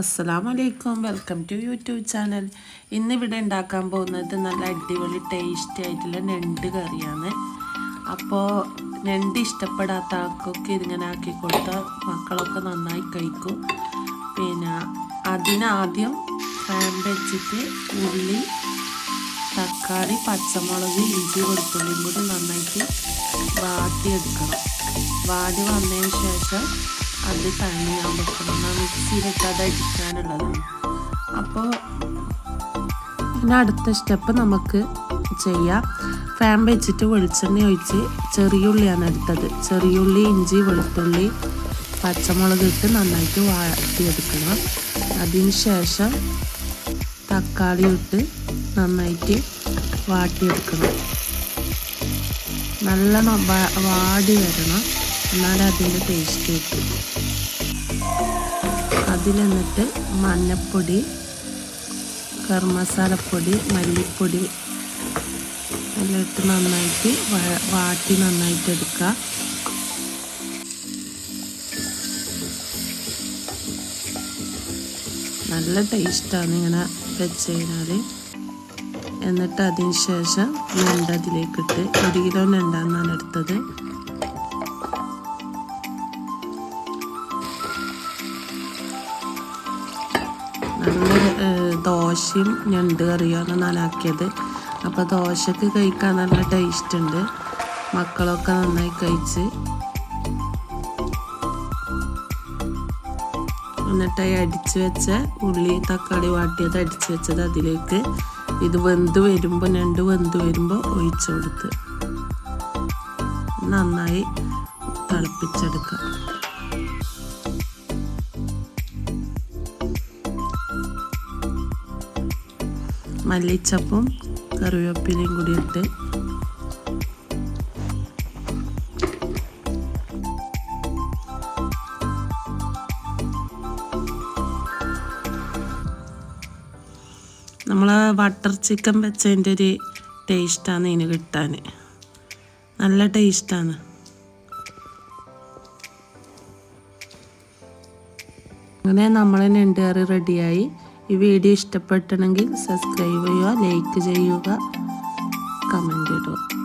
അസ്സലാമലൈക്കും, welcome to YouTube channel. ഇന്നിവിടെ ഉണ്ടാക്കാൻ പോകുന്നത് നല്ല അടിപൊളി ടേസ്റ്റി ആയിട്ടുള്ള ഞണ്ട് കറിയാണ്. അപ്പോൾ ഞണ്ട് ഇഷ്ടപ്പെടാത്ത ആൾക്കൊക്കെ ഇതിങ്ങനെ ആക്കി കൊടുത്താൽ മക്കളൊക്കെ നന്നായി കഴിക്കും. പിന്നെ അതിനാദ്യം പാൻ വെച്ചിട്ട് ഉള്ളി, തക്കാളി, പച്ചമുളക്, ഇഞ്ചി, വെളുത്തുള്ളിയും കൂടി നന്നായിട്ട് വാട്ടിയെടുക്കണം. വാടി വന്നതിന് ശേഷം അത് കഴിഞ്ഞ് ഞാൻ വെക്കണം. മിക്സിയിലിട്ട് അത് അടിക്കാനുള്ളതാണ്. അപ്പോൾ പിന്നെ അടുത്ത സ്റ്റെപ്പ് നമുക്ക് ചെയ്യാം. ഫാൻ വെച്ചിട്ട് വെളിച്ചെണ്ണ ഒഴിച്ച് ചെറിയുള്ളിയാണ് എടുത്തത്. ചെറിയുള്ളി, ഇഞ്ചി, വെളുത്തുള്ളി, പച്ചമുളക് ഇട്ട് നന്നായിട്ട് വാട്ടിയെടുക്കണം. അതിന് ശേഷം തക്കാളി ഇട്ട് നന്നായിട്ട് വാട്ടിയെടുക്കണം. നല്ലോണം വാടി വരണം, എന്നാലും അതിൻ്റെ ടേസ്റ്റ് കിട്ടും. അതിലെന്നിട്ട് മഞ്ഞൾപ്പൊടി, ഗരം മസാലപ്പൊടി, മല്ലിപ്പൊടി എല്ലാം ഇട്ട് നന്നായിട്ട് വാട്ടി നന്നായിട്ട് എടുക്കുക. നല്ല ടേസ്റ്റാണ് ഇങ്ങനെ വെച്ച് കഴിഞ്ഞാൽ. എന്നിട്ട് അതിന് ശേഷം ഞണ്ട് അതിലേക്കിട്ട് 1 കിലോ ഞണ്ടാണ് എടുത്തത്. നല്ല ദോശയും ഞണ്ട് കറിയാണ് ഞാനാക്കിയത്. അപ്പോൾ ദോശക്ക് കഴിക്കാൻ നല്ല ടേസ്റ്റ് ഉണ്ട്. മക്കളൊക്കെ നന്നായി കഴിച്ച്. എന്നിട്ട് അടിച്ച് വെച്ച ഉള്ളി, തക്കാളി വാട്ടിയത് അടിച്ച് വെച്ചത് അതിലേക്ക് ഇത് ഞണ്ട് വെന്ത് വരുമ്പോൾ ഒഴിച്ചു കൊടുത്ത് നന്നായി തിളപ്പിച്ചെടുക്കുക. മല്ലിച്ചപ്പും കറിവേപ്പിലയും കൂടി ഇട്ട് നമ്മൾ ബട്ടർ ചിക്കൻ വെച്ചതിൻ്റെ ഒരു ടേസ്റ്റാണ് ഇതിന് കിട്ടാൻ. നല്ല ടേസ്റ്റാണ്. അങ്ങനെ നമ്മൾ ഞണ്ട് കറി റെഡിയായി. ഈ വീഡിയോ ഇഷ്ടപ്പെട്ടെങ്കിൽ സബ്സ്ക്രൈബ് ചെയ്യുക, ലൈക്ക് ചെയ്യുക, കമൻറ്റ് ഇടുക.